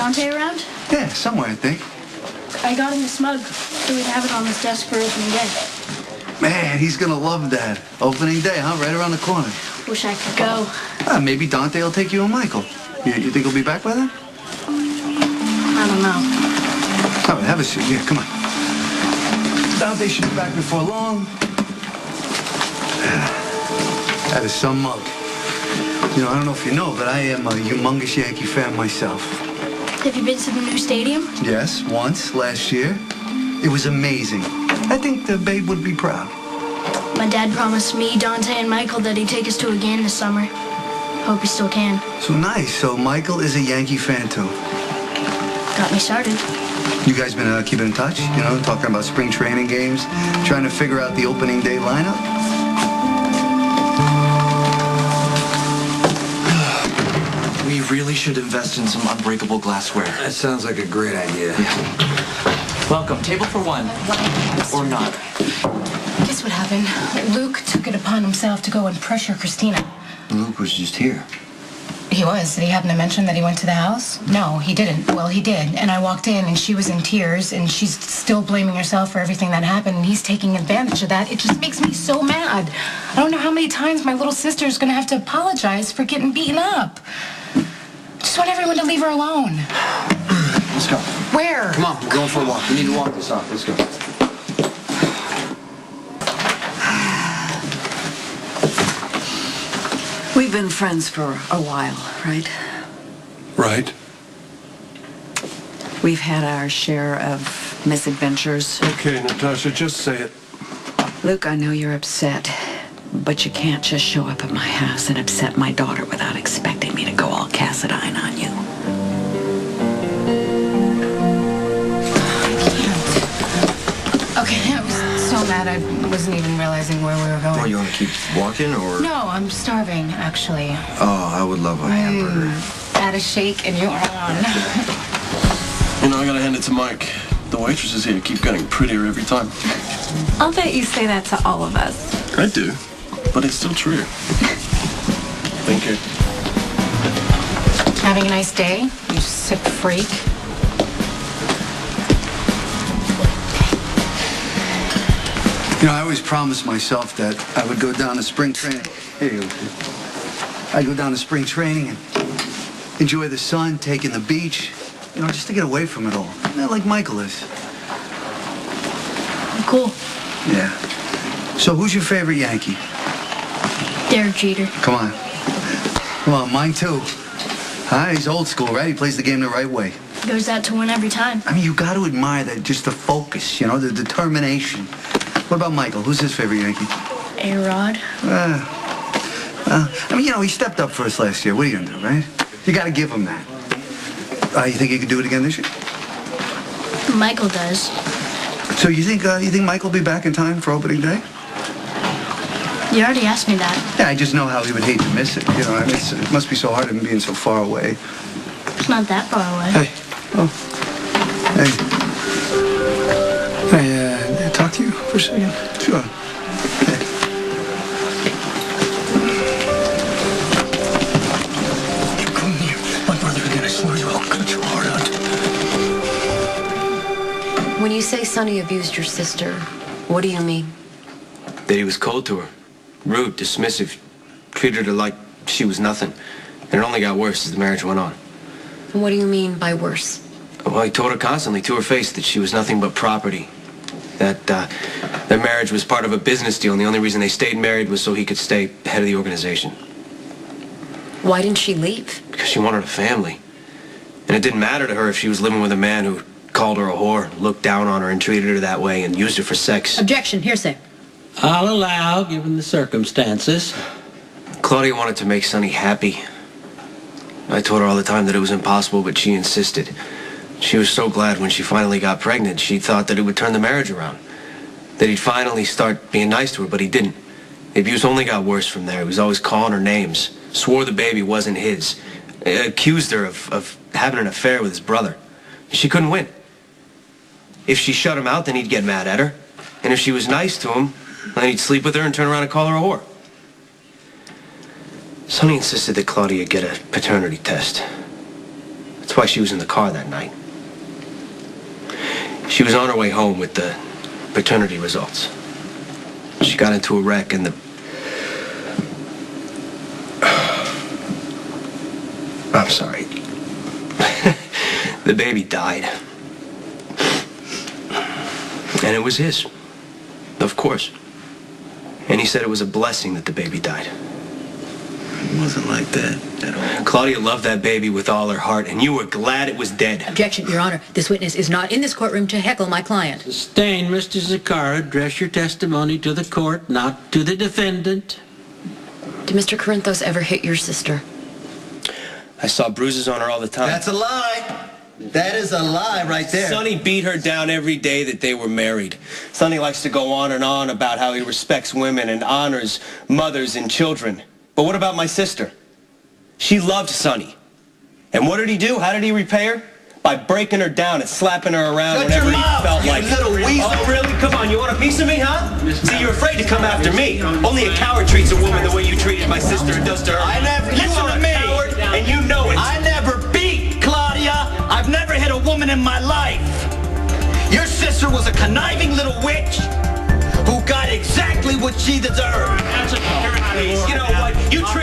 Dante around? Yeah, somewhere, I think. I got him this mug, so we'd have it on his desk for opening day. Man, he's gonna love that. Opening day, huh? Right around the corner. Wish I could go. Maybe Dante will take you and Michael. You think he'll be back by then? I don't know. All right, have a seat. Yeah, come on. Dante should be back before long. That is some mug. You know, I don't know if you know, but I am a humongous Yankee fan myself. Have you been to the new stadium? Yes, once, last year. It was amazing. I think the babe would be proud. My dad promised me, Dante, and Michael that he'd take us to a game this summer. Hope he still can. So nice. So Michael is a Yankee fan, too. Got me started. You guys been keeping in touch? You know, talking about spring training games, trying to figure out the opening day lineup? We really should invest in some unbreakable glassware. That sounds like a great idea. Yeah. Welcome. Table for one. Or not. Guess what happened? Luke took it upon himself to go and pressure Kristina. Luke was just here. He was. Did he happen to mention that he went to the house? No, he didn't. Well, he did. And I walked in, and she was in tears, and she's still blaming herself for everything that happened, and he's taking advantage of that. It just makes me so mad. I don't know how many times my little sister's going to have to apologize for getting beaten up. I just want everyone to leave her alone. Let's go. Where? Come on, we're going for a walk. We need to walk this off. Let's go. We've been friends for a while, right? Right. We've had our share of misadventures. Okay, Natasha, just say it. Luke, I know you're upset, but you can't just show up at my house and upset my daughter without expecting me to go all Cassadine on you. Okay, I was so mad I wasn't even realizing where we were going. Oh, you want to keep walking, or? No, I'm starving, actually. Oh, I would love a hamburger. Add a shake and you're on. You know, I gotta hand it to Mike. The waitresses here keep getting prettier every time. I'll bet you say that to all of us. I do, but it's still true. Thank you. Having a nice day, you sick freak. You know, I always promised myself that I would go down to spring training. Here you go. I'd go down to spring training and enjoy the sun, take in the beach, you know, just to get away from it all. You know, like Michael is. Cool. Yeah. So who's your favorite Yankee? Derek Jeter. Come on. Come on, mine too. He's old school, right? He plays the game the right way. Goes out to win every time. I mean, you got to admire that, just the focus, you know, the determination. What about Michael? Who's his favorite Yankee? A-Rod. I mean, you know, he stepped up for us last year. What are you gonna do, right? You got to give him that. You think he could do it again this year? Michael does. So you think Michael will be back in time for opening day? You already asked me that. Yeah, I just know how he would hate to miss it. You know, I mean, it must be so hard him being so far away. It's not that far away. Hey. Oh. Hey. Can I talk to you for a second? Sure. Hey. Come here. My brother again. I swear you, I'll cut your heart out. When you say Sonny abused your sister, what do you mean? That he was cold to her. Rude, dismissive, treated her like she was nothing. And it only got worse as the marriage went on. And what do you mean by worse? Well, he told her constantly to her face that she was nothing but property. That their marriage was part of a business deal, and the only reason they stayed married was so he could stay head of the organization. Why didn't she leave? Because she wanted a family. And it didn't matter to her if she was living with a man who called her a whore, looked down on her and treated her that way and used her for sex. Objection, hearsay. I'll allow, given the circumstances. Claudia wanted to make Sonny happy. I told her all the time that it was impossible, but she insisted. She was so glad when she finally got pregnant. She thought that it would turn the marriage around. That he'd finally start being nice to her, but he didn't. The abuse only got worse from there. He was always calling her names. Swore the baby wasn't his. Accused her of having an affair with his brother. She couldn't win. If she shut him out, then he'd get mad at her. And if she was nice to him, then he'd sleep with her and turn around and call her a whore. Sonny insisted that Claudia get a paternity test. That's why she was in the car that night. She was on her way home with the paternity results. She got into a wreck and I'm sorry. The baby died. And it was his. Of course. And he said it was a blessing that the baby died. It wasn't like that at all. Claudia loved that baby with all her heart, and you were glad it was dead. Objection, Your Honor. This witness is not in this courtroom to heckle my client. Sustained, Mr. Zakara. Address your testimony to the court, not to the defendant. Did Mr. Corinthos ever hit your sister? I saw bruises on her all the time. That's a lie. That is a lie right there. Sonny beat her down every day that they were married. Sonny likes to go on and on about how he respects women and honors mothers and children. But what about my sister? She loved Sonny. And what did he do? How did he repay her? By breaking her down and slapping her around whenever he felt like it. Little weasel. Oh, really? Come on, you want a piece of me, huh? See, you're afraid to come after me. Only a coward treats a woman the way you treated my sister and does to her. Listen You are to a me. coward, and you know it. I never beat Claudia. I've never hit a woman in my life. Your sister was a conniving little witch who got exactly what she deserved. Please, you know what? You treat